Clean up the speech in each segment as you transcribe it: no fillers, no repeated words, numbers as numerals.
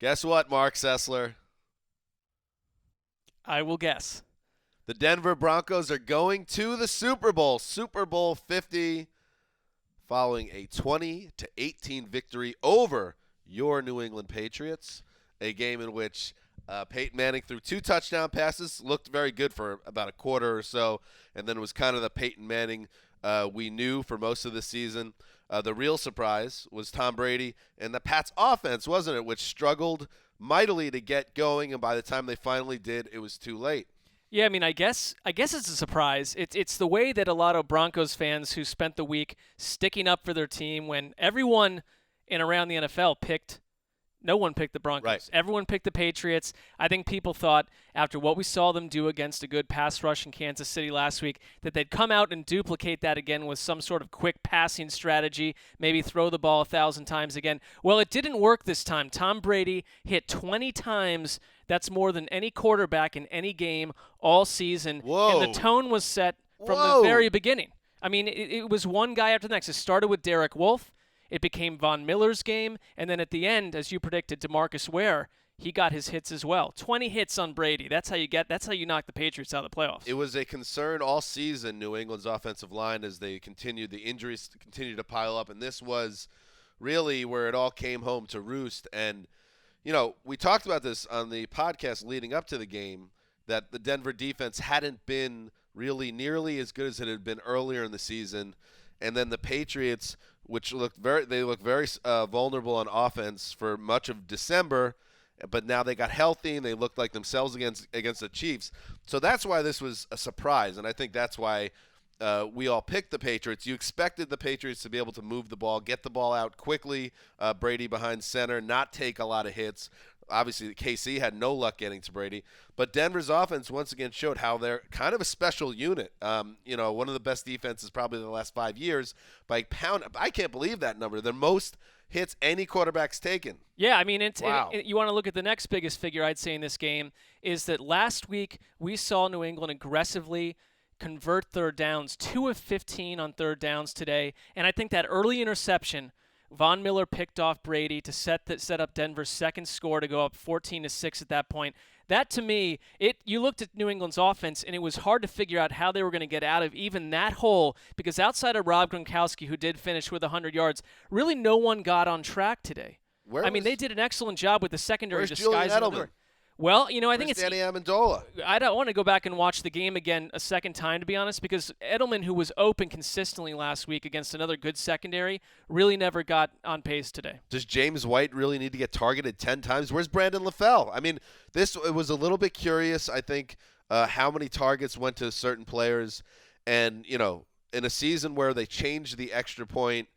Guess what, Marc Sessler? I will guess. The Denver Broncos are going to the Super Bowl, Super Bowl 50, following a 20-18 victory over your New England Patriots, a game in which Peyton Manning threw 2 touchdown passes, looked very good for about a quarter or so, and then it was kind of the Peyton Manning we knew for most of the season. The real surprise was Tom Brady and the Pats offense, wasn't it, which struggled mightily to get going, and by the time they finally did, it was too late. Yeah, I mean, I guess it's a surprise. It's the way that a lot of Broncos fans who spent the week sticking up for their team when everyone in around the NFL no one picked the Broncos. Right. Everyone picked the Patriots. I think people thought after what we saw them do against a good pass rush in Kansas City last week that they'd come out and duplicate that again with some sort of quick passing strategy, maybe throw the ball 1,000 times again. Well, it didn't work this time. Tom Brady hit 20 times. That's more than any quarterback in any game all season. Whoa. And the tone was set from the very beginning. I mean, it was one guy after the next. It started with Derek Wolfe. It became Von Miller's game. And then at the end, as you predicted, DeMarcus Ware, he got his hits as well. 20 hits on Brady. That's how you knock the Patriots out of the playoffs. It was a concern all season, New England's offensive line, as the injuries continued to pile up. And this was really where it all came home to roost. And we talked about this on the podcast leading up to the game, that the Denver defense hadn't been really nearly as good as it had been earlier in the season. And then the Patriots, which looked very vulnerable on offense for much of December, but now they got healthy and they looked like themselves against the Chiefs. So that's why this was a surprise, and I think that's why we all picked the Patriots. You expected the Patriots to be able to move the ball, get the ball out quickly, Brady behind center, not take a lot of hits. Obviously, KC had no luck getting to Brady. But Denver's offense once again showed how they're kind of a special unit. One of the best defenses probably in the last 5 years by pound. I can't believe that number. The most hits any quarterback's taken. Yeah, I mean, Wow. you want to look at the next biggest figure I'd say in this game is that last week we saw New England aggressively convert third downs, 2 of 15 on third downs today. And I think that early interception, Von Miller picked off Brady to set up Denver's second score to go up 14-6 at that point. That, to me, you looked at New England's offense, and it was hard to figure out how they were going to get out of even that hole because outside of Rob Gronkowski, who did finish with 100 yards, really no one got on track today. They did an excellent job with the secondary disguising. Edelman? Well, I think it's Danny Amendola. I don't want to go back and watch the game again a second time, to be honest, because Edelman, who was open consistently last week against another good secondary, really never got on pace today. Does James White really need to get targeted 10 times? Where's Brandon LaFell? I mean, it was a little bit curious, I think, how many targets went to certain players. And, in a season where they changed the extra point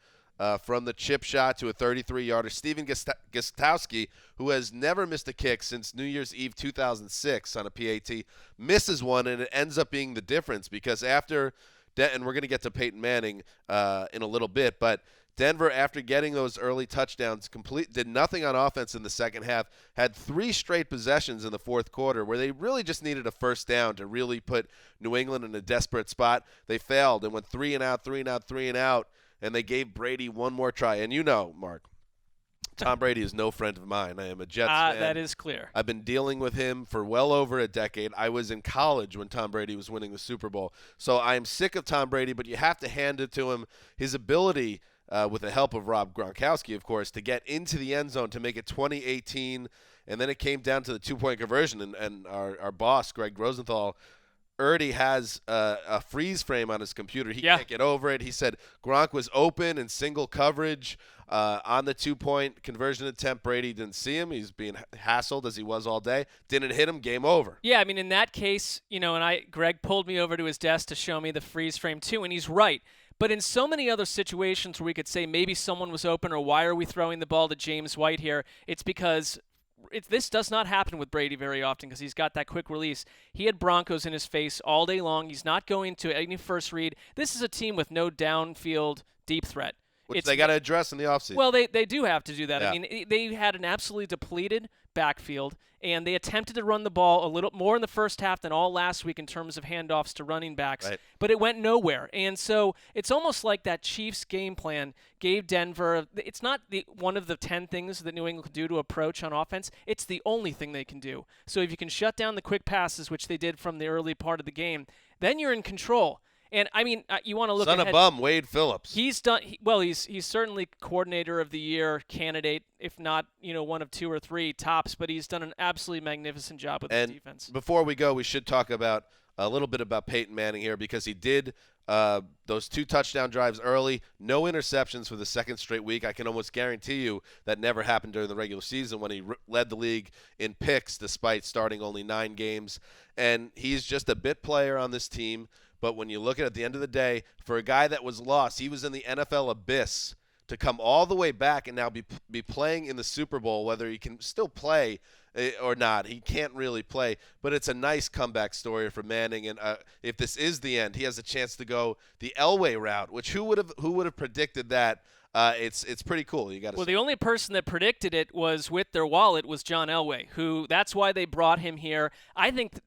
from the chip shot to a 33-yarder. Steven Gostkowski, who has never missed a kick since New Year's Eve 2006 on a PAT, misses one, and it ends up being the difference because and we're going to get to Peyton Manning in a little bit, but Denver, after getting those early touchdowns, did nothing on offense in the second half, had 3 straight possessions in the fourth quarter where they really just needed a first down to really put New England in a desperate spot. They failed and went 3 and out, 3 and out, 3 and out. And they gave Brady one more try. And Mark, Tom Brady is no friend of mine. I am a Jets fan. That is clear. I've been dealing with him for well over a decade. I was in college when Tom Brady was winning the Super Bowl. So I'm sick of Tom Brady, but you have to hand it to him. His ability, with the help of Rob Gronkowski, of course, to get into the end zone to make it 2018. And then it came down to the 2-point conversion. And our boss, Greg Rosenthal, Erdy has a freeze frame on his computer. He can't get over it. He said Gronk was open in single coverage on the 2-point conversion attempt. Brady didn't see him. He's being hassled as he was all day. Didn't hit him. Game over. Yeah, I mean, in that case, Greg pulled me over to his desk to show me the freeze frame too, and he's right. But in so many other situations where we could say maybe someone was open or why are we throwing the ball to James White here, it's because this does not happen with Brady very often because he's got that quick release. He had Broncos in his face all day long. He's not going to any first read. This is a team with no downfield deep threat. Which they got to address in the offseason. Well, they do have to do that. Yeah. I mean, they had an absolutely depleted backfield, and they attempted to run the ball a little more in the first half than all last week in terms of handoffs to running backs, Right. but it went nowhere. And so it's almost like that Chiefs game plan gave Denver – it's not one of the 10 things that New England could do to approach on offense. It's the only thing they can do. So if you can shut down the quick passes, which they did from the early part of the game, then you're in control. And, I mean, you want to look Son ahead. of bum, Wade Phillips. He's done well. He's certainly coordinator of the year candidate, if not one of 2 or 3 tops. But he's done an absolutely magnificent job with his defense. Before we go, we should talk about a little bit about Peyton Manning here because he did those 2 touchdown drives early, no interceptions for the second straight week. I can almost guarantee you that never happened during the regular season when he led the league in picks despite starting only 9 games. And he's just a bit player on this team. But when you look at the end of the day, for a guy that was lost, he was in the NFL abyss, to come all the way back and now be playing in the Super Bowl, whether he can still play or not. He can't really play, but it's a nice comeback story for Manning. And if this is the end, he has a chance to go the Elway route, which who would have predicted that? It's pretty cool. You got to. Well, the only person that predicted it was with their wallet was John Elway, who that's why they brought him here. I think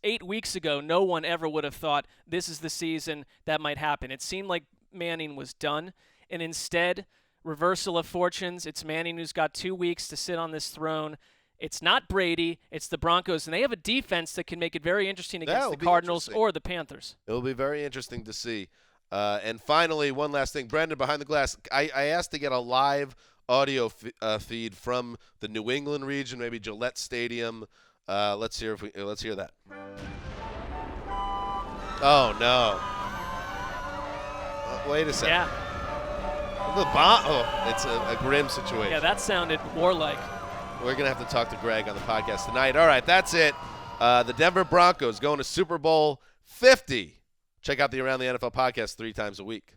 8 weeks ago, no one ever would have thought this is the season that might happen. It seemed like Manning was done, and instead, reversal of fortunes. It's Manning who's got 2 weeks to sit on this throne. It's not Brady. It's the Broncos, and they have a defense that can make it very interesting against the Cardinals or the Panthers. It will be very interesting to see. And finally, one last thing. Brendan, behind the glass, I asked to get a live audio feed from the New England region, maybe Gillette Stadium. Let's hear that. Oh, no. Wait a second. Yeah. It's a grim situation. Yeah, that sounded warlike. We're going to have to talk to Greg on the podcast tonight. All right, that's it. The Denver Broncos going to Super Bowl 50. Check out the Around the NFL podcast 3 times a week.